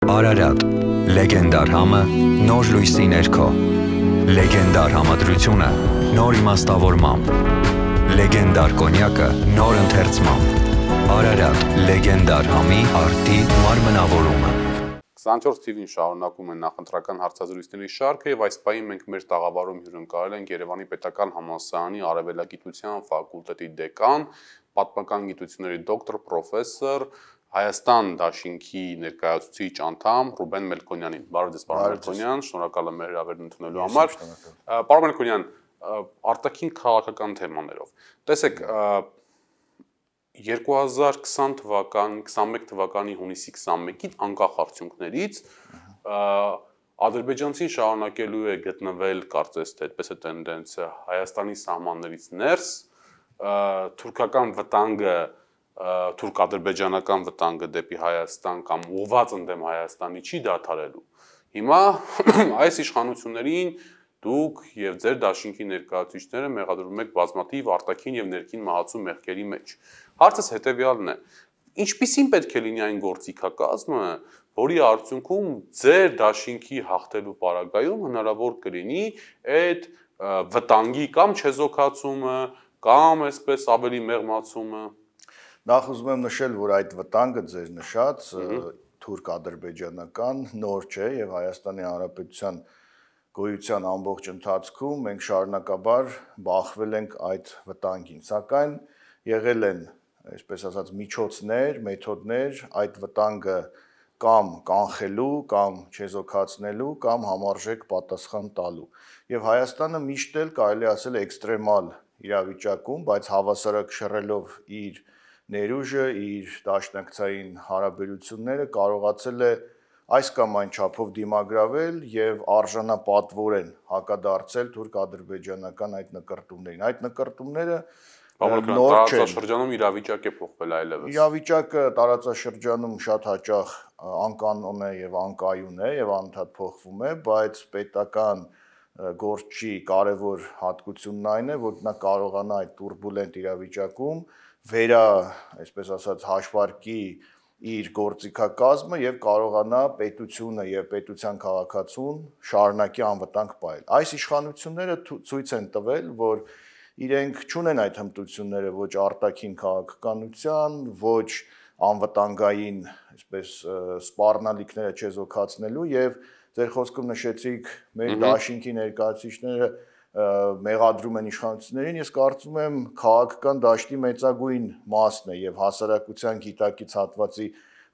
Արարատ, լեգենդար համը, նոր լույսի ներքո, լեգենդար համադրությունը, նոր իմաստավորմամբ, լեգենդար կոնյակը, նոր ընթերցմամբ, Արարատ, լեգենդար համի արդի մարմնավորումը։ 24 TV-ին շարունակում են նախընտրական հարցազրույցների շարքը եւ այս պահին մենք մեր տաղավարում հյուրընկալել ենք Երևանի Պետական Համալսարանի Արևելագիտության ֆակուլտետի դեկան, պատմական գիտությունների դոկտոր, պրոֆեսոր, Հայաստան դաշինքի ներկայացուցիչ անդամ Ռուբեն Մելքոնյանին։ Բարև ձեզ, պարոն Մելքոնյան, շնորհակալ եմ մեր հրավերն ընդունելու համար։ Պարոն Մելքոնյան, արտաքին քաղաքական թեմաներով։ Տեսեք, 2020 թվականի 21 թվականի հունիսի 21-ից անկախ արդյունքներից ադրբեջանցին շարունակելու է գտնվել, կարծես թե այդպես է տենդենսը, Հայաստանի սահմաններից ներս, թուրքական վտանգը, թուրք-ադրբեջանական վտանգը դեպի Հայաստան կամ ուղղված ընդդեմ Հայաստանի չի դադարելու։ Հիմա այս իշխանություններին դուք եւ ձեր դաշինքի ներկայացուցիչները մեղադրում եք բազմաթիվ արտաքին եւ ներքին մահացու մեղքերի մեջ։ Հարցս հետեւյալն է. ինչպիսին պետք է լինի այն գործիքակազմը, որի արդյունքում ձեր դաշինքի հաղթելու պարագայում հնարավոր կլինի այդ վտանգի կամ չեզոքացումը, կամ այսպես ավելի մեղմացումը։ Նախ ուզում եմ նշել, որ այդ վտանգը ձեր նշած թուրք-ադրբեջանական նոր չէ եւ Հայաստանի Հանրապետության գոյության ամբողջ ընթացքում մենք շարունակաբար բախվել ենք այդ վտանգին, սակայն եղել են, այսպես ասած, միջոցներ, մեթոդներ այդ վտանգը կամ կանխելու, կամ չեզոքացնելու, կամ համարժեք պատասխան տալու։ Եվ Հայաստանը միշտ էլ կարելի ասել էքստրեմալ իրավիճակում, բայց հավասարակշռելով իր ներուժը, իր դաշնակցային հարաբերությունները կարողացել է այս կամ այն չափով դիմագրավել եւ արժանապատվորեն հակադարձել թուրք-ադրբեջանական այդ նկրտումներին։ Այդ նկրտումները նոր չեն։ Տարածաշրջանում իրավիճակ է փոխվել այլևս։ Իրավիճակը տարածաշրջանում շատ հաճախ անկանոն է եւ անկայուն է եւ անդադ փոխվում է, բայց պետական գործչի կարևոր հատկությունն այն է, որ նա կարողանա այդ турբուլենտ իրավիճակում այսպես ասած, հաշվարկի իր գործիքակազմը եւ կարողանա պետությունը եւ պետության քաղաքացուն շարունակի անվտանգ պահել։ Այս իշխանությունները ցույց են տվել, որ իրենք չունեն այդ հմտությունները ոչ արտաքին քաղաքականության, ոչ անվտանգային, այսպես սպառնալիքները չեզոքացնելու եւ ձեր խոսքում նշեցիք մեր դաշինքի ներկայացուցիչները մեղադրում են իշխանություններին, ես կարծում եմ քաղաքական դաշտի մեծագույն մասն է եւ հասարակության գիտակից հատվածի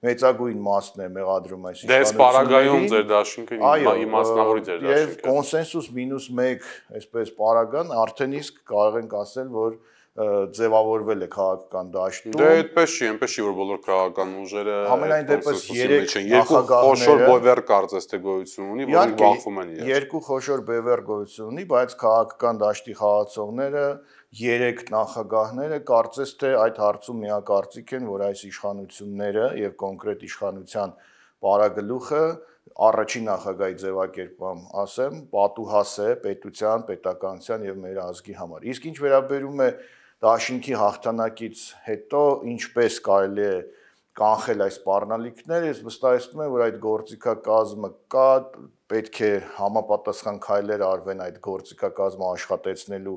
մեծագույն մասն է մեղադրում այս իշխանություններին։ Դες պարագայում ձեր դաշինքը իմաստնավորի ձեր դաշինքը։ Եվ կոնսենսուս -1, այսպես պարագան արդեն իսկ կարող ենք ասել, որ ձևավորվել է քաղաքական դաշտում։ Դե այդպես չի, այնպես չի, որ բոլոր քաղաքական ուժերը ամենայն դեպս 3 նախագահները խոշոր բևեռ կարծես թե գոյություն ունի, որոնք բախվում են իրար։ Երկու խոշոր բևեռ գոյություն ունի, բայց քաղաքական դաշտի խաղացողները 3 նախագահները կարծես թե այդ հարցում միակարծիք են, որ այս իշխանությունները եւ կոնկրետ իշխանության պարագլուխը առաջին նախագահի ձևակերպմամբ ասեմ, պատուհաս է պետության, պետականության եւ մեր ազգի համար։ Իսկ ինչ վերաբերում է դաշինքի հաղթանակից հետո ինչպես կարելի է կանխել այս սպառնալիքները, ես վստահեցնում եմ, որ այդ գործիքակազմը կա, պետք է համապատասխան քայլեր արվեն այդ գործիքակազմը աշխատեցնելու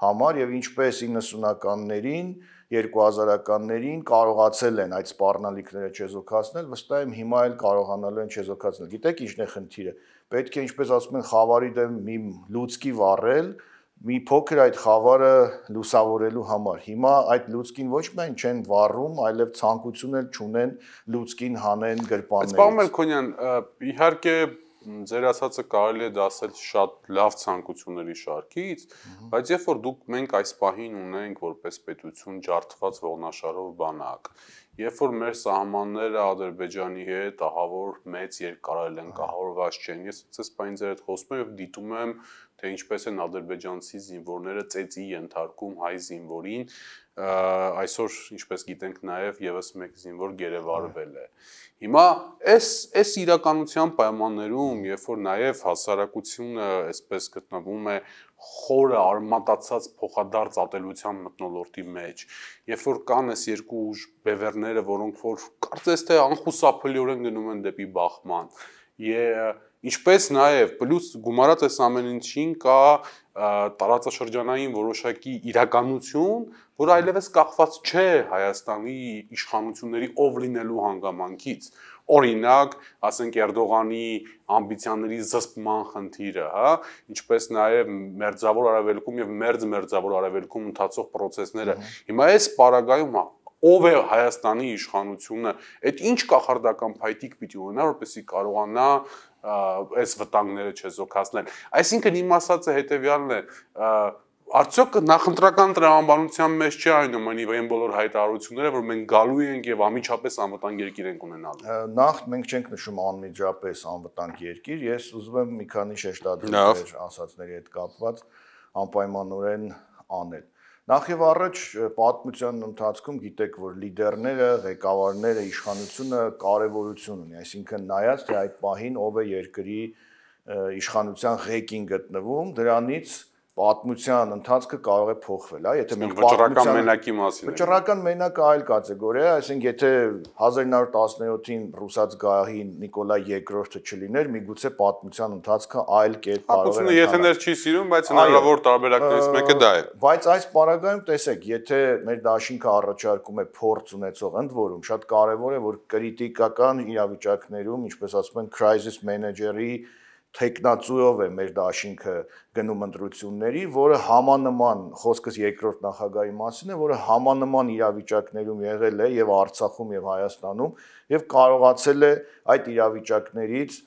համար եւ ինչպես 90-ականներին, 2000-ականներին կարողացել են այդ սպառնալիքները չեզոքացնել, վստահ եմ հիմա էլ կարողանալու են չեզոքացնել։ Գիտեք ինչն է խնդիրը։ Պետք է, ինչպես ասում են, խավարի դեմ մի լուցկի վառել, մի փոքր այդ խավարը լուսավորելու համար։ Հիմա այդ լուցկին ոչ միայն չեն վառում, այլև ցանկություն էլ չունեն լուցկին հանեն գրպաններից։ Պարոն Մելքոնյան, իհարկե ձեր ասածը կարելի է դասել շատ լավ ցանկությունների շարքից, բայց երբ որ մենք այս պահին ունենք որպես պետություն ջարդված ողնաշարով բանակ, երբ որ մեր սահմանները Ադրբեջանի հետ ահավոր մեծ երկարել են, կահավորված չեն, ես այս պահին ձեր հետ խոսում եմ եւ դիտում եմ, թե ինչպես են ադրբեջանցի զինվորները ծեծի ենթարկում հայ զինվորին, այսօր ինչպես գիտենք նաև եւս մեկ զինվոր գերեվարվել է։ Հիմա այս իրականության պայմաններում, երբ որ նաև հասարակությունը այսպես գտնվում է խորը արմատացած փոխադարձ ատելության մթնոլորտի մեջ, երբ որ կան այս երկու ուժ բևեռները, որոնք որ կարծես թե անխուսափելիորեն գնում են դեպի բախման, ինչպես նաև պլյուս գումարած այս ամեն ինչին կա տարածաշրջանային որոշակի իրականություն, որ այլևս կախված չէ Հայաստանի իշխանությունների ով լինելու հանգամանքից։ Օրինակ, ասենք Էրդողանի ամբիցիաների զսպման խնդիրը, հա, ինչպես նաև մերձավոր արևելքում եւ մերձ-մերձավոր արևելքում ընթացող process-ները։ Հիմա այս պարագայում ով է Հայաստանի իշխանությունը, այդ ինչ կախարդական փայտիկ պիտի ունենա, որպեսզի կարողանա այս վտանգները չեզոքացնել։ Այսինքն իմ ասածը հետեւյալն է, արդյոք նախընտրական տրամաբանության մեջ չի այնուամենայնիվ այն բոլոր հայտարարությունները, որ մենք գալու ենք եւ անմիջապես անվտանգ երկիր ենք ունենալու։ Նախ մենք չենք նշում անմիջապես անվտանգ երկիր, ես ուզում եմ մի քանի շեշտադրումներ ասածների հետ կապված անպայմանորեն անել։ Նախ եւ առաջ պատմության ընթացքում գիտեք, որ լիդերները, ղեկավարները, իշխանությունը կարևորություն ունի, այսինքն նայած թե այդ պահին ով է երկրի իշխանության ղեկին գտնվում, դրանից պատմության ընթացքը կարող է փոխվել, հա, եթե մենք վճռական մենակի մասին վճռական մենակը այլ կատեգորիա է, այսինքն եթե 1917-ին ռուսաց գահին Նիկոլայ II-ը չլիներ, միգուցե պատմության ընթացքը այլ կերպ կարող էր։ Եթեներ չի սիրում, բայց հնարավոր տարբերակներից մեկը դա է։ Բայց այս պարագայում տեսեք, եթե մեր դաշինքը առաջարկում է փորձ ունեցող, ընդ որում շատ կարևոր է, որ կրիտիկական իրավիճակներում, ինչպես ասում են, crisis manager-ի թեկնածուով է մեր դաշինքը գնում ընտրությունների, որը համանման, խոսքս երկրորդ նախագահի մասին է, որը համանման իրավիճակներում եղել է եւ Արցախում եւ Հայաստանում եւ կարողացել է այդ իրավիճակներից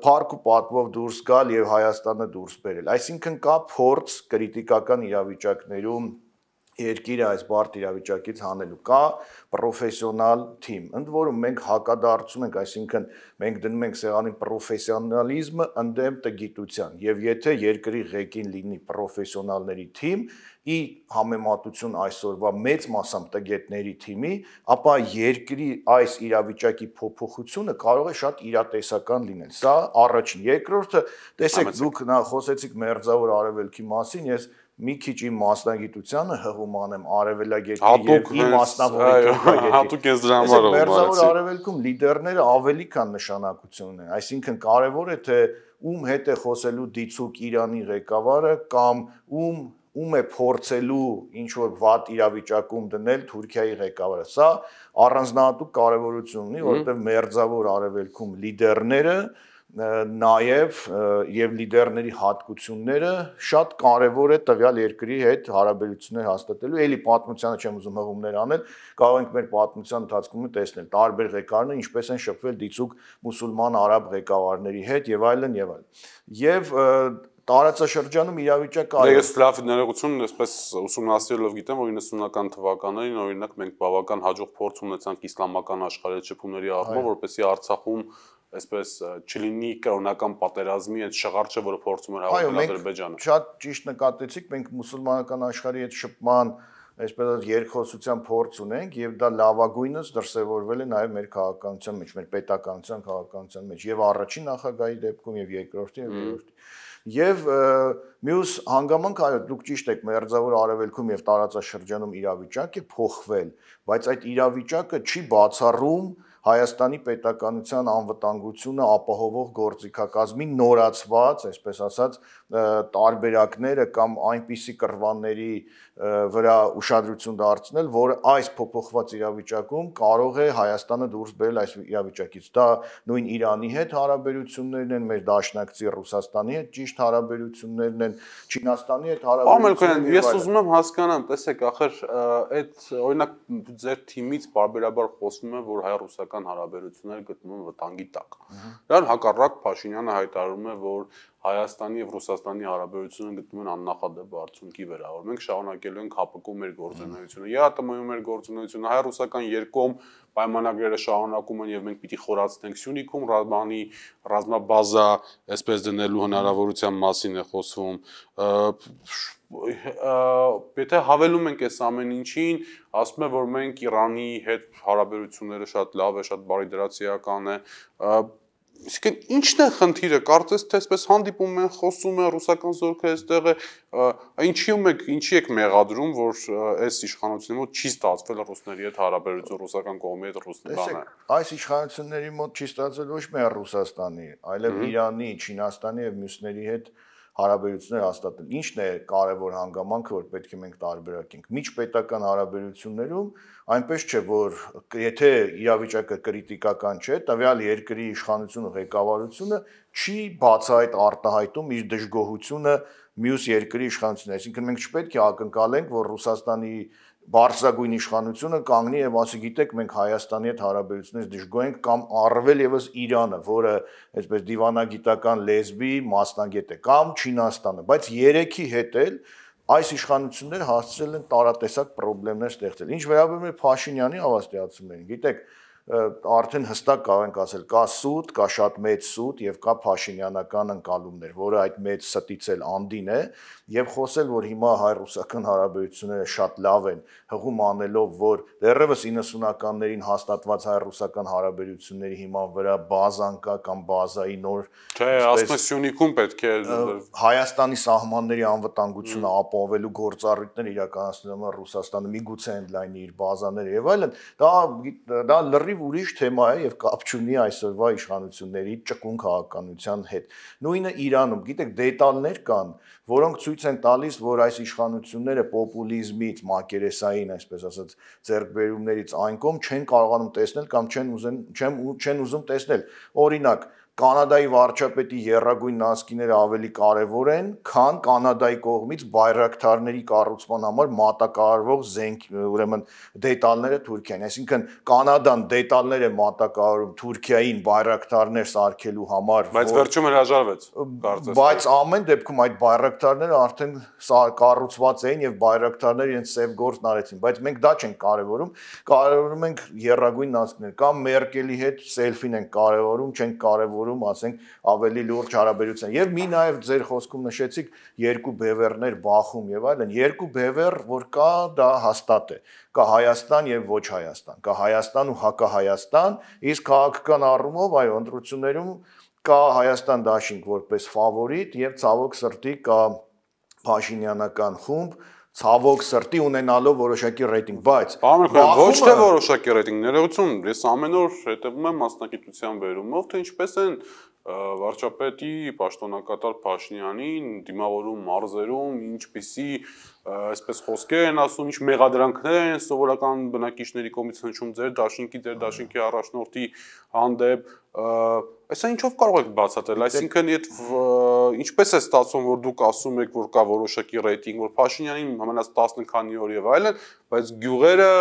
փառք ու պատվով դուրս գալ եւ Հայաստանը դուրս բերել։ Այսինքն կա փորձ կրիտիկական իրավիճակներում երկիրը այս բարդ իրավիճակից հանելու, կա պրոֆեսիոնալ թիմ, ընդ որում մենք հակադարձում ենք, այսինքն մենք դնում ենք սեղանին պրոֆեսիոնալիզմը ընդդեմ տգիտության, եւ եթե երկրի ղեկին լինի պրոֆեսիոնալների թիմ, ի համեմատություն այսօրվա մեծ մասամբ տգետների թիմի, ապա երկրի այս իրավիճակի փոփոխությունը կարող է շատ իրատեսական լինել։ Սա առաջին, երկրորդը, տեսեք, դուք խոսեցիք մերձավոր արևելքի մասին, ես մի քիչ իմ մասնագիտությանը հղում անեմ արևելագետի եւ իմ մասնավորի հատուկ ես դրա համար մերձավոր արևելքում լիդերները ավելի քան նշանակություն ունեն, այսինքն կարևոր է թե ում հետ է խոսելու դիցուկ Իրանի ղեկավարը կամ ում է փորձելու ինչ որ վատ իրավիճակում դնել Թուրքիայի ղեկավարը։ Սա առանձնահատուկ կարևորություն ունի, որովհետեւ մերձավոր արևելքում լիդերները նաև եւ լիդերների հատկությունները շատ կարևոր է տվյալ երկրի հետ հարաբերություններ հաստատելու։ Էլի պատմությանը չեմ ուզում հղումներ անել, կարող ենք մեր պատմության ընթացքում տեսնել տարբեր ղեկավարներ ինչպես են շփվել դիցուկ մուսուլման արաբ ղեկավարների հետ եւ այլն եւ այլն։ Եվ տարածաշրջանում իրավիճակը Ես լավ ներողություն, այսպես ուսումնասիրելով գիտեմ, որ 90-ական թվականներին օրինակ մենք բավական հաջող փորձ ունեցանք իսլամական աշխարհաչափումների առումով, որպեսզի Արցախում այսպես չլինի կրոնական պատերազմի այդ շղարճը, որը փորձում էր հավաքել Ադրբեջանը։ Շատ ճիշտ նկատեցիք, մենք մուսուլմանական աշխարհի հետ շփման, այսպես ասած, երկխոսության փորձ ունենք եւ դա լավագույնս դրսեւորվել է նաեւ մեր քաղաքականության մեջ, մեր պետականության քաղաքականության մեջ եւ առաջին նախագահի դեպքում եւ երկրորդի եւ երրորդի։ Եվ մյուս հանգամանք, այո, դուք ճիշտ եք, մերձավոր արևելքում եւ տարածաշրջանում իրավիճակ է փոխվել, բայց այդ իրավիճակը չի բացառում Հայաստանի պետականության անվտանգությունը ապահովող գործիքակազմի նորացված, այսպես ասած, տարբերակները կամ այնպիսի կռվանների վրա ուշադրություն դարձնել, որ այս փոփոխված իրավիճակում կարող է Հայաստանը դուրս բերել այս իրավիճակից։ Դա նույն Իրանի հետ հարաբերություններն են, մեր դաշնակցի Ռուսաստանի հետ ճիշտ հարաբերություններն են, Չինաստանի հետ հարաբերություններն են։ Ես ուզում եմ հասկանամ, տեսեք, ախր այդ օրինակ ձեր թիմից բարբերաբար խոսվում է, որ հայ-ռուսական հարաբերությունները գտնվում են վտանգի տակ։ Դրան հակառակ Փաշինյանը հայտարարում է, որ Հայաստանի եւ Ռուսաստանի հարաբերությունները գտնում են աննախադեպ արդյունքի վրա, որ մենք շարունակելու ենք հապկում մեր գործունեությունը, ԵԱՏՄ-ում մեր գործունեությունը, հայ-ռուսական երկկողմ պայմանագրերը շարունակում են եւ մենք պիտի խորացնենք Սյունիքում ռազմաբազա, այսպես դնելու հնարավորության մասին է խոսվում։ Եթե հավելում ենք այս ամեն ինչին, ասում է, որ մենք Իրանի հետ հարաբերությունները շատ լավ է, շատ բարիդրացիական է, Իսկեն ինչն է խնդիրը, կարծես թե այսպես հանդիպում են, խոսում են ռուսական զորքը այստեղ է, ինչի եք մեղադրում, որ այս իշխանությունների մոտ չի ստացվել ռուսների հետ հարաբերություն, ռուսական կողմի հետ ռուսները։ Այս իշխանությունների մոտ չի ստացվել ոչ միայն Ռուսաստանի, այլև Իրանի, Չինաստանի եւ մյուսների հետ հարաբերություններ հաստատել։ Ինչն է կարևոր հանգամանքը, որ պետք է մենք տարբերակենք։ Միջպետական հարաբերություններում այնպես չէ, որ եթե իրավիճակը կրիտիկական չէ, տվյալ երկրի իշխանությունը, ղեկավարությունը չի բացահայտ արտահայտում իր դժգոհությունը մյուս երկրի իշխանությունների։ Այսինքն մենք չպետք է ակնկալենք, որ Ռուսաստանի բարձրագույն իշխանությունը կանգնի եւ ասի, գիտեք, մենք Հայաստանի հետ հարաբերությունից դժգոհ ենք, կամ առավել եւս Իրանը, որը այսպես դիվանագիտական լեզվի մասնագետ է, կամ Չինաստանը, բայց երեքի հետ էլ այս իշխանությունները հասցրել են տարատեսակ խնդիրներ ստեղծել։ Ինչ վերաբերում է Փաշինյանի հավաստիացումներին, գիտեք, արդեն հստակ կարող ենք ասել, կա սուտ, կա շատ մեծ սուտ եւ կա փաշինյանական ընկալումներ, որը այդ մեծ ստից էլ անդին է, եւ խոսել, որ հիմա հայ-ռուսական հարաբերությունները շատ լավ են, հղում անելով, որ դեռևս 90-ականներին հաստատված հայ-ռուսական հարաբերությունների հիման վրա բազան կա կամ բազայի նոր, չէ, ասում Սյունիքում պետք է Հայաստանի սահմանների անվտանգությունը ապահովելու գործառույթներ իրականացնում է Ռուսաստանը, միգուցե ընդլայնի իր բազաները եւ այլն, դա լրիվ ուրիշ թեմա է եւ կապ չունի այսօրվա իշխանությունների ճկուն քաղաքականության հետ։ Նույնը Իրանում, գիտեք, դետալներ կան, որոնք ցույց են տալիս, որ այս իշխանությունները պոպուլիզմից, մակերեսային, այսպես ասած, ձեռքբերումներից այն կողմ չեն կարողանում տեսնել կամ չեն ուզում տեսնել։ Օրինակ, Կանադայի վարչապետի եռագույն նասկիները ավելի կարևոր են, քան Կանադայի կողմից բայրակթարների կառուցման համար մատակարարվող զենք, ուրեմն դետալները Թուրքիային։ Այսինքն Կանադան դետալներ է մատակարարում Թուրքիային բայրակթարներ սարքելու համար, բայց վերջում հրաժարվեց, կարծես։ Բայց ամեն դեպքում այդ բայրակթարները արդեն կառուցված էին եւ բայրակթարները իրենց սև գործն արեցին, բայց մենք դա չենք կարևորում, կարևորում ենք եռագույն նասկիներ, կամ Մերկելի հետ սելֆին ենք կարևորում, չենք կարևորում, ասենք, ավելի լուրջ հարաբերություն։ Եվ մի նաև ձեր խոսքում նշեցիք երկու բևեռներ Բախում եւ այլն, երկու բևեռ, որ կա, դա հաստատ է։ Կա Հայաստան եւ ոչ Հայաստան, կա Հայաստան ու հակահայաստան, իսկ քաղաքական առումով այո, ընտրություններում կա Հայաստան դաշինք որպես ֆավորիտ եւ ցավոք սրտի կա Փաշինյանական խումբ, ցավոք սրտի ունենալով որոշակի ռեյտինգ, բայց ոչ թե որոշակի ռեյտինգ, ներողություն, ես ամեն օր հետևում եմ մասնակցության բերումով, թե ինչպես են վարչապետի պաշտոնակատար Փաշինյանին դիմավորում մարզերում, ինչպիսի այսպես խոսքեր են ասում, ինչ մեղադրանքներ են սովորական բնակիչների կողմից հնչում ձեր դաշինքի առաջնորդի հանդեպ, այսա ինչով կարող եք բացատրել, այսինքն ինչպես է ստացվում, որ դուք ասում եք, որ կա որոշակի ռեյտինգ, որ Փաշինյանին մնաց 10 քանի օր եւ այլն, բայց գյուղերը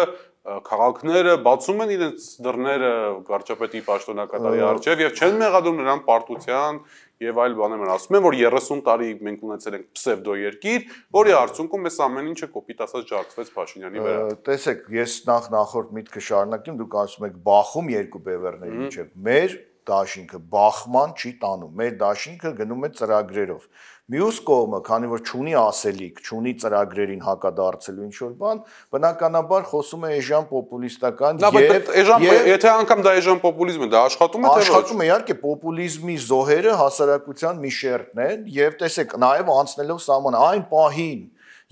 քաղաքները բացում են իրենց դռները վարչապետի պաշտոնակատարի առջև եւ չեն մեղադրում նրան պարտության եւ այլ բաներ, ասում են, որ 30 տարի մենք ունեցել ենք պսևդո երկիր, որի արդյունքում այս ամեն ինչը կոպիտ ասած ջարդվեց Փաշինյանի վրա։ Տեսեք, ես նախորդ միտքը շարունակեմ, դուք ասում եք Բախում երկու բևեռների միջև։ Մեր դաշինքը բախման չի տանում, մեր դաշինքը գնում է ծրագրերով։ Մյուս կողմը, քանի որ չունի ասելիք, չունի ծրագրերին հակադարձելու ինչ-որ բան, բնականաբար խոսում է էժան պոպուլիստական եւ եթե անգամ դա էժան պոպուլիզմ է, դա աշխատում է թե ոչ։ Աշխատում է, իհարկե, պոպուլիզմի զոհերը հասարակության մի շերտն են եւ տեսեք, նաեւ անցնելով սահմանը այն պահին,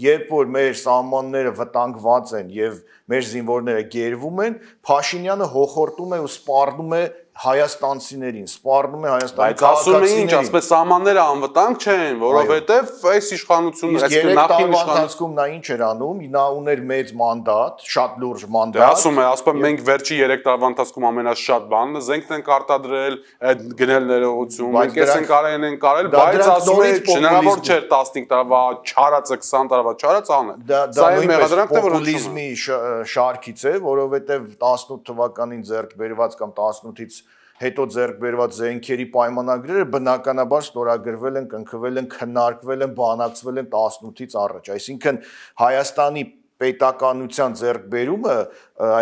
երբ որ մեր սահմանները վտանգված են եւ մեր զինվորները գերվում են, Փաշինյանը հոխորտում է ու սպառնում է հայաստանցիներին, սպառնում է Հայաստանի քաղաքացիներին։ Բայց ասում են ինչ, ասես սահմանները անվտանգ չեն, որովհետեւ այս իշխանությունը, այսինքն նախին իշխանությունում նա ինչ էր անում, նա ուներ մեծ մանդատ, շատ լուրջ մանդատ։ Ասում է մենք վերջի 3 տարվա ընթացքում ամենաշատ բանն է, զենքն ենք արտադրել, այդ գնել ներողություն, մենք էս ենք արել, բայց ասում է հնարավոր չէ 15 տարվա չարածը 20 տարվա չարած անել։ Դա նույնպես պոպուլիզմի շարքից է, որովհետեւ 18 թվականին ձեռք բերված կամ 18-ից հետո ձեռք բերված զենքերի պայմանագրերը բնականաբար ստորագրվել են, կնքվել են, քննարկվել են, բանակցվել են 18-ից առաջ։ Այսինքն Հայաստանի պետականության ձեռքբերումը,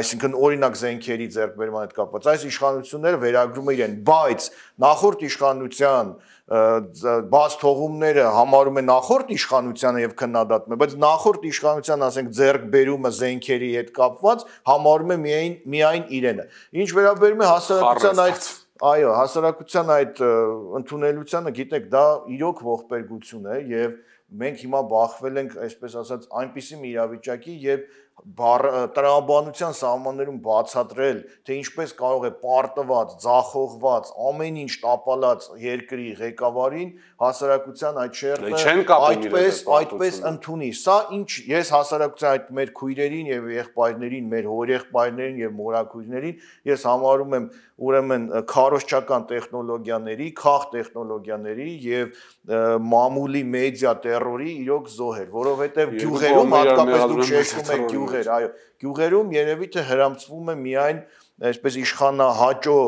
այսինքն օրինակ զենքերի ձեռքբերման հետ կապված, այս իշխանությունները վերագրում իրեն, բայց նախորդ իշխանության բաց թողումները համարում են նախորդ իշխանությանը եւ քննադատում են, բայց նախորդ իշխանության, ասենք, ձեռքբերումը զենքերի հետ կապված համարում է միայն իրենը։ Ինչ վերաբերում է հասարակության այդ այո, հասարակության այդ ընդունելությանը, գիտեք, դա իրոք ողբերգություն է եւ մենք հիմա բախվել ենք, այսպես ասած, այնպիսի մի իրավիճակի, երբ տրամաբանության սահմաններում բացատրել, թե ինչպես կարող է պարտված, ձախողված, ամեն ինչ տապալած երկրի ղեկավարին հասարակության այդ շերտը այդպես ընդունի։ Սա ինչ ես հասարակության այդ մեր քույրերին եւ եղբայրներին, մեր հորեղբայրներին եւ մորաքույրներին ես համարում եմ ուրեմն քարոզչական տեխնոլոգիաների, քաղ տեխնոլոգիաների եւ մամուլի մեդիա տերորի իրոք զոհեր, որովհետեւ գյուղերում հատկապես դուք շեշտում եք գյուղեր, այո, գյուղերում երևի թե հրամցվում է միայն այսպես իշխանահաճո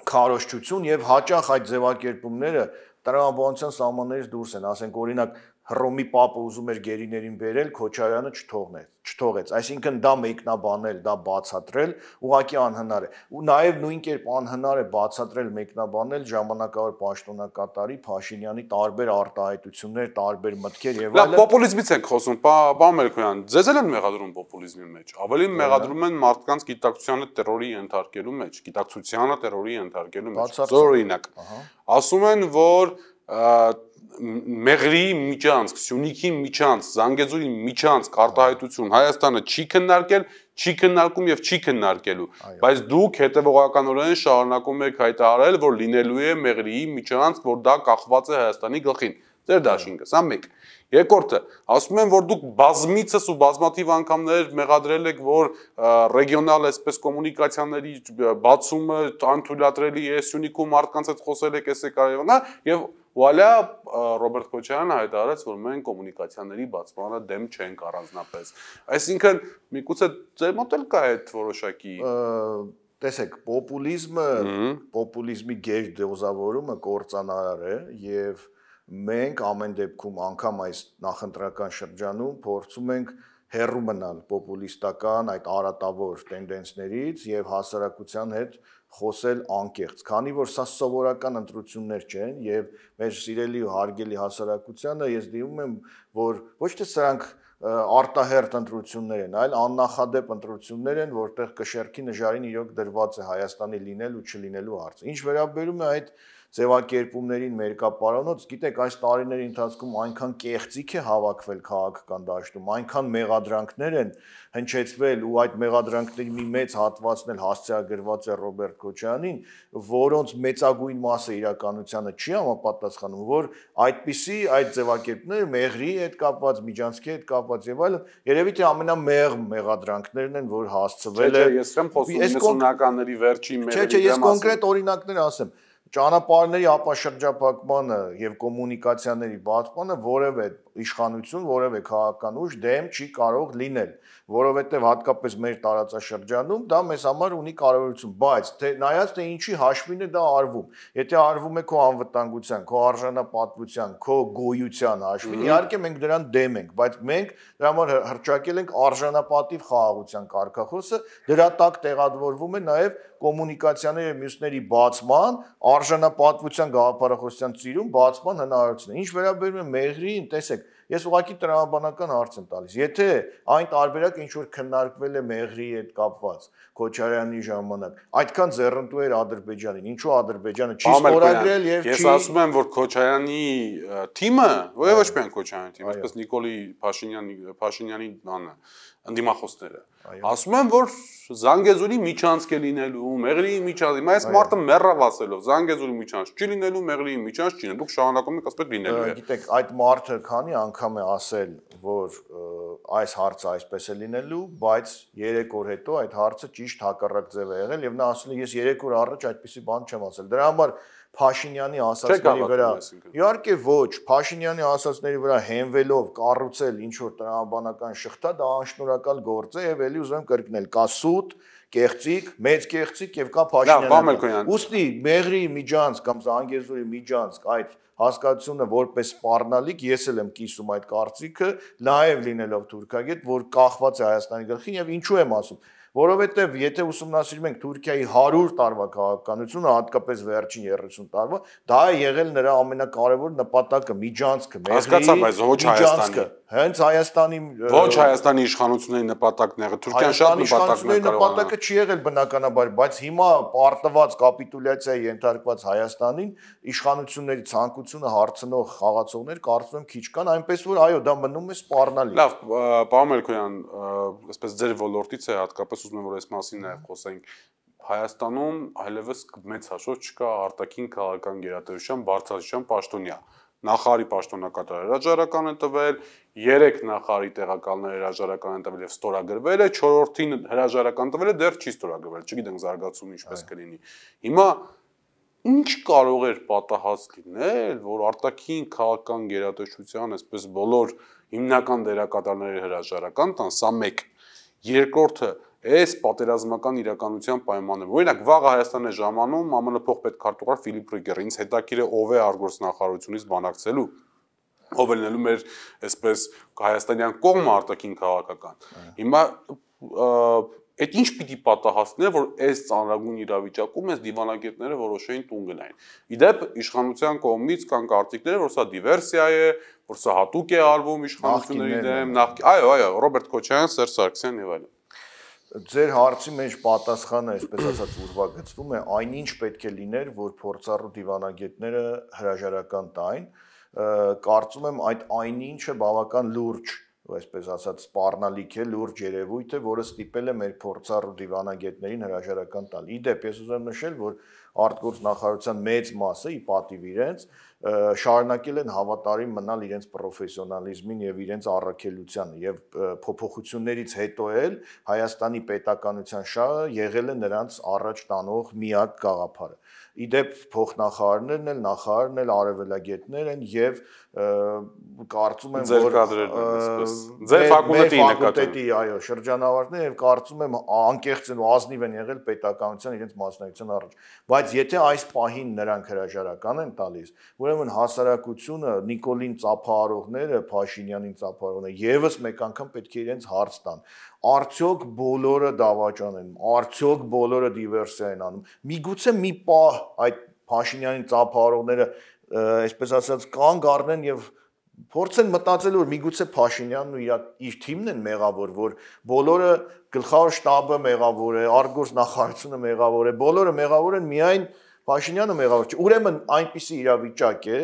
քարոզչություն եւ հաճախ այդ ձևակերպումները տրամաբանության սահմաններից դուրս են, ասենք օրինակ Հռոմի Պապը ուզում էր գերիներին բերել, Քոչարյանը չթողեց։ Այսինքն դա մեկնաբանել, դա բացատրել ուղղակի անհնար է։ Ու նաև նույն կերպ անհնար է բացատրել, մեկնաբանել ժամանակավոր պաշտոնակատարի Փաշինյանի տարբեր արտահայտություններ, տարբեր մտքեր եւ այլն։ Պոպուլիզմից ենք խոսում, պարոն Մելքոյան, ձեզ էլ են մեղադրում պոպուլիզմի մեջ։ Ավելին մեղադրում են մարդկանց գիտակցությանը տերորի ենթարկելու մեջ, գիտակցությանը տերորի ենթարկելու մեջ։ Օրինակ, ասում են, որ Մեղրի միջանցք, Սյունիքի միջանցք, Զանգեզուրի միջանցք արտահայտություն Հայաստանը չի քննարկել, չի քննարկում եւ չի քննարկելու, բայց դուք հետեւողականորեն շարունակում եք հայտարարել, որ լինելու է Մեղրիի միջանցք, որ դա կախված է Հայաստանի գլխին։ Ձեր դաշինքը, սա մեկ։ Երկրորդը, ասում են, որ դուք բազմիցս ու բազմաթիվ անգամներ մեղադրել եք, որ ռեգիոնալ այսպես կոմունիկացիաների բացումը անթույլատրելի է, Սյունիքում մարդկանց հետ խոսել եք, էսե կարևորն է, եւ Վալա Ռոբերտ Քոչարյանը հայտարարեց, որ մենք կոմունիկացիաների բացմանը դեմ չենք առանձնապես։ Այսինքն, միգուցե ձեր մոտ էլ կա այդ որոշակի տեսեք, պոպուլիզմի գեր դոզավորումը կործանարար է եւ մենք ամեն դեպքում անգամ այս նախընտրական շրջանում փորձում ենք հեռու մնալ պոպուլիստական այդ արատավոր տենդենսներից եւ հասարակության հետ խոսել անկեղծ, քանի որ սա սովորական ընտրություններ չեն եւ մեր սիրելի ու հարգելի հասարակությանը ես դիմում եմ, որ ոչ թե սրանք արտահերտ ընտրություններ են, այլ աննախադեպ ընտրություններ են, որտեղ կշեռքի նժարին իրոք դրված է Հայաստանի լինել ու չլինելու հարցը։ Ինչ վերաբերում է այդ ձևակերպումներին մերկապարանոց, գիտեք, այս տարիների ընթացքում այնքան կեղծիք է հավաքվել քաղաքական դաշտում, այնքան մեղադրանքներ են հնչեցվել ու այդ մեղադրանքների մի մեծ հատվածն էլ հասցեագրված է Ռոբերտ Քոչարյանին, որոնց մեծագույն մասը իրականությանը չի համապատասխանում, որ այդպիսի այդ ձևակերպները Մեղրի հետ կապված, միջանցքի հետ կապված եւ այլն, երևի թե ամենամեղմ մեղադրանքներն են, որ հասցվել է։ Ես չեմ խոսում 90-ականների վերջին Մեղրի դեմ։ Չէ, ես կոնկրետ օրինակներ ասեմ։ Ճանապարհների ապաշրջափակմանը եւ կոմունիկացիաների բացմանը որևէ իշխանություն, որևէ քաղաքական ուժ դեմ չի կարող լինել, որովհետեւ հատկապես մեր տարածաշրջանում դա մեզ համար ունի կարևորություն, բայց նայած թե ինչի հաշվին է դա արվում։ Եթե արվում է քո անվտանգության, քո արժանապատվության, քո գոյության հաշվին, իհարկե մենք դրան դեմ ենք, բայց մենք դրա համար հռչակել ենք արժանապատիվ խաղաղության կարգախոսը, դրա տակ տեղադրվում է նաեւ կոմունիկացիաների եւ մյուսների բացման, արժանապատվության գաղափարախոսության ծիրում բացման հնարավորությունը։ Ինչ վերաբերում է Մեղրիին, տեսեք, ես ուղղակի տրամաբանական հարց եմ տալիս։ Եթե այն տարբերակը ինչ որ քննարկվել է Մեղրիի հետ կապված Քոչարյանի ժամանակ, այդքան ձեռնտու էր Ադրբեջանին, ինչու Ադրբեջանը չի ստորագրել եւ չի։ Ես ասում եմ, որ Քոչարյանի թիմը, ոչ միայն Քոչարյանի թիմը, այսպես Նիկոլի Փաշինյանի բանը, ընդդիմախոսները, ասում են, որ Զանգեզուրի միջանցք է լինելու, Մեղրիի միջանցք, այս մարդը մեռավ ասելով, Զանգեզուրի միջանցք չի լինելու, Մեղրիի միջանցք չի լինելու, դուք շարունակում եք ասպետ լինելու է։ Գիտեք, այդ մարդը քանի անգամ է ասել, որ այս հարցը այսպես է լինելու, բայց 3 օր հետո այդ հարցը ճիշտ հակառակ ձև է եղել եւ նա ասել է, ես 3 օր առաջ այդպիսի բան չեմ ասել։ Դրա համար Փաշինյանի ասածների վրա, իհարկե ոչ, Փաշինյանի ասածների վրա հենվելով կառուցել ինչ որ տրամաբանական շղթա, դա անշնորհակալ գործ է եւ ելի ուզում եմ կրկնել, կա սուտ, կեղծիկ, մեծ կեղծիկ եւ կա Փաշինյանը։ Ուստի Մեղրի միջանցք կամ Զանգեզուրի միջանցք այդ հասկացությունը որպես սպառնալիք ես էլ եմ կիսում այդ կարծիքը, նաեւ լինելով թուրքագետ, որ կախված է Հայաստանի գլխին եւ ինչու եմ ասում, որովհետեւ եթե ուսումնասիրում ենք Թուրքիայի 100 տարվա քաղաքականությունը, հատկապես վերջին 30 տարվա, դա է եղել նրա ամենակարևոր նպատակը, միջանցքը, միջանցքը, հենց Հայաստանի ոչ Հայաստանի իշխանությունների նպատակն է, Թուրքիան շատ նպատակներ նպատակը չի եղել բնականաբար, բայց հիմա պարտված կապիտուլյացիայի ենթարկված Հայաստանին իշխանությունների ցանկությունը հարցնող խաղացողներ կարծում եմ քիչ կան, այնպես որ այո, դա մնում է սպառնալի։ Լավ, պարոն Մելքոյան, այսպես ձեր ոլորտից է հատկապես ուզում եմ որ այս մասին նաև խոսենք։ Հայաստանում այլևս մեծ հաշվով չկա արտաքին քաղաքական գերատեսչության բարձրացիան պաշտոնյա։ Նախարարի պաշտոնակատար հրաժարական է տվել, 3 նախարարի տեղակալներ հրաժարական են տվել եւ ստորագրվել է, 4-ին հրաժարական տվել է, դեռ չի ստորագրվել, չգիտենք զարգացումը ինչպես կլինի։ Հիմա ինչ կարող էր պատահած լինել, որ արտաքին քաղաքական գերատեսչության այսպես բոլոր հիմնական դերակատարները հրաժարական տան, սա մեկ, երկրորդը այս պատերազմական իրականության պայմանները։ Օրինակ, վաղը Հայաստան է ժամանում ԱՄՆ փոխպետքարտուղար Ֆիլիպ Ռիգերը, ինձ հետաքրիր է ով է արտգործնախարարությունից բանակցելու, ով է լինելու մեր այսպես հայաստանյան կողմը արտաքին քաղաքական։ Հիմա այդ ինչ պիտի պատահածներ, որ այս ծանրագույն իրավիճակում այս դիվանագետները որոշեին տուն գնային։ Իդեպ իշխանության կողմից կան կարծիքներ, որ սա դիվերսիա է, որ սա հատուկ է արվում իշխանությունների դեմ, այո, Ռոբերտ Քոչարյան, Սերժ Սարգսյան եւ այլն։ Ձեր հարցի մեջ պատասխանը, այսպես ասած, ուրվագծվում է, այնինչ պետք է լիներ, որ փորձառու դիվանագետները հրաժարական տային, կարծում եմ այդ այնինչը բավական լուրջ, այսպես ասած, սպառնալիք է, լուրջ երևույթ է, որը ստիպել է մեր փորձառու դիվանագետներին հրաժարական տալ։ Իդեպ, ես ուզում եմ նշել, որ արտգործնախարարության մեծ մասը ի պատիվ իրենց շարունակել են հավատարիմ մնալ իրենց պրոֆեսիոնալիզմին եւ իրենց առաքելությանը եւ փոփոխություններից հետո էլ Հայաստանի պետականության շահը եղել է նրանց առաջ տանող միակ գաղափարը։ Իդեպ փոխնախարարներն էլ, նախարարն էլ արևելագետներ են եւ կարծում եմ որ ձեր ֆակուլտետի այո շրջանավարտներ եւ կարծում եմ անկեղծ են ու ազնիվ են եղել պետականության իրենց մասնակցության առաջ, բայց եթե այս պահին նրանք հրաժարական են տալիս, ուրեմն հասարակությունը, Նիկոլին ծափահարողները, Փաշինյանին ծափահարողները եւս մեկ անգամ պետք է իրենց հարց տան, արդյոք բոլորը դավաճան են, արդյոք բոլորը դիվերսիա են անում, միգուցե մի պահ այդ Փաշինյանին ծափահարողները այսպես ասած կանգ առնեն եւ փորձեն մտածել որ միգուցե Փաշինյանն ու իր թիմն են մեղավոր, որ բոլորը գլխավոր շտաբը մեղավոր է, արտգործնախարարությունը մեղավոր է, բոլորը մեղավոր են, միայն Փաշինյանը մեղավոր չէ։ Ուրեմն այնպիսի իրավիճակ է,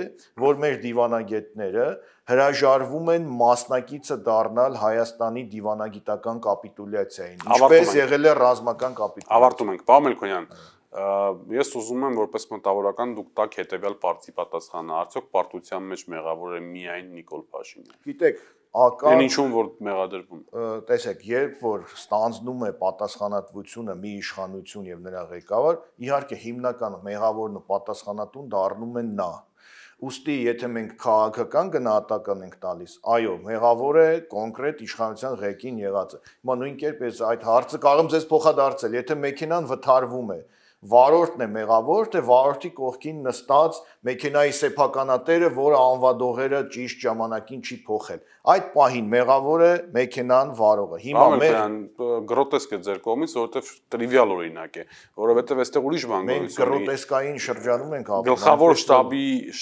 որ մեր դիվանագետները հրաժարվում են մասնակիցը դառնալ Հայաստանի դիվանագիտական կապիտուլյացիային, ինչպես եղել է ռազմական կապիտուլյացիա։ Ավարտում ենք, պարոն Մելքոյան, ես ուզում եմ որպես մտավորական դուք տակ հետեւյալ բարձի պատասխանը, արդյոք պարտության մեջ մեղավոր է միայն Նիկոլ Փաշինյանը։ Գիտեք, Այն ինչու որ մեղադրվում։ Տեսեք, երբ որ ստանձնում է պատասխանատվությունը մի իշխանություն եւ նրա ղեկավար, իհարկե հիմնական մեղավորն ու պատասխանատուն դառնում են նա։ Ուստի եթե մենք քաղաքական գնահատական ենք տալիս, այո, մեղավոր է կոնկրետ իշխանության ղեկին եղածը։ Հիմա նույն կերպ ես այդ հարցը կարող եմ ձեզ փոխադարձել, եթե մեքենան վթարվում է, վարորդն է մեղավոր, թե վարորդի կողքին նստած մեքենայի սեփականատերը, որը անվադողերը ճիշտ ժամանակին չի փոխել։ Այդ պահին մեղավոր է մեքենան վարողը։ Հիմա մեր գրոտեսկ է ձեր կողմից, որովհետև տրիվիալ օրինակ է, որովհետև այստեղ ուրիշ բան գոյություն ունի։ Մենք գրոտեսկային շրջանում ենք ապրում։ Գլխավոր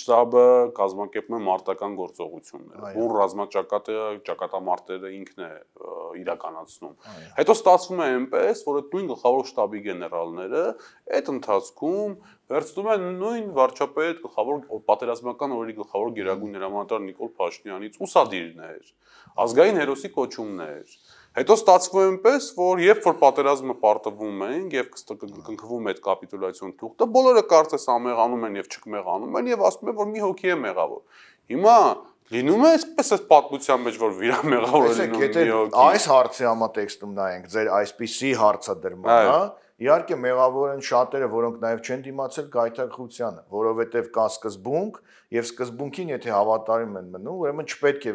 շտաբը կազմակերպում է մարտական գործողությունները, ու ճակատամարտերը ինքն է իրականացնում։ Հետո ստացվում է այնպես, որ այդ նույն գլխավոր շտաբի գեներալները այդ ընթացքում վերցնում են նույն վարչապետ գլխավոր պատերազմական օրերի գլխավոր գերագույն հրամանատար Նիկոլ Փաշինյանից ուսադիրներ, ազգային հերոսի կոչումներ։ Հետո ստացվում է այնպես, որ երբ որ պատերազմը պարտվում են եւ կնքվում է այդ կապիտուլյացիոն թուղթը, բոլորը կարծես ամեղանում են եւ չկմեղանում են եւ ասում են, որ մի հոգի է մեղավոր։ Հիմա լինում է այսպես այս պատմության մեջ, որ վիրամեղավոր է լինում մի հոգի։ Այս հարցի համատեքստում նայենք, ձեր այսպիսի հարցադրման, հա, Իհարկե մեղավոր են շատերը, որոնք նաև չեն դիմացել գայթակղությանը, որովհետև կա սկզբունք եւ սկզբունքին եթե հավատարիմ են մնում, ուրեմն չպետք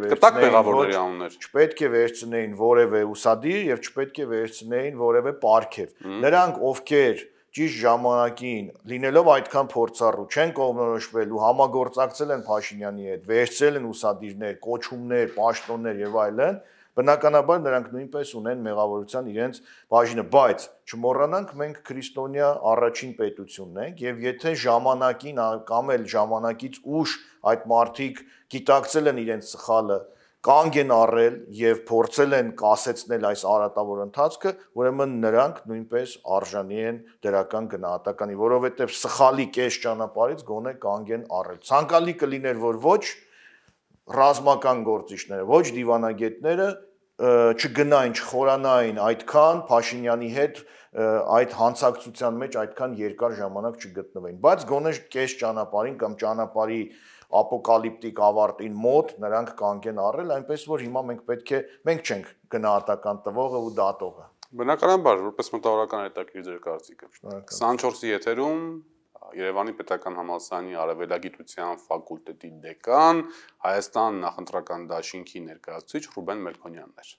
է վերցնեին որևէ ուսադիր եւ չպետք է վերցնեին որևէ պարգև։ Նրանք ովքեր ճիշտ ժամանակին լինելով այդքան փորձառու չեն կողմնորոշվել ու համագործակցել են Փաշինյանի հետ, վերցրել են ուսադիրներ, կոչումներ, պաշտոններ եւ այլն, բնականաբար նրանք նույնպես ունեն մեղավորության իրենց բաժինը, բայց չմոռանանք մենք քրիստոնյա առաջին պետությունն ենք եւ եթե ժամանակին կամ էլ ժամանակից ուշ այդ մարդիկ գիտակցել են իրենց սխալը, կանգ են առել եւ փորձել են կասեցնել այս արատավոր ընթացքը, ուրեմն նրանք նույնպես արժանի են դրական գնահատականի, որովհետեւ սխալի կես ճանապարհից գոնե կանգ են առել։ Ցանկալի կլիներ, որ ոչ ռազմական գործիչները, ոչ դիվանագետները չգնային, չխորանային այդքան Փաշինյանի հետ այդ հանցակցության մեջ այդքան երկար ժամանակ չգտնվեին, բայց գոնե կես ճանապարհին կամ ճանապարհի ապոկալիպտիկ ավարտին մոտ նրանք կանգ են առել, այնպես որ հիմա մենք չենք գնահատական տվողը ու դատողը։ Բնականաբար, որպես մտավորական հետաքրքիր ձեր կարծիքը։ 24-ի եթերում Երևանի Պետական համալսարանի Արևելագիտության ֆակուլտետի դեկան, Հայաստան նախընտրական դաշինքի ներկայացուցիչ Ռուբեն Մելքոնյանն էր։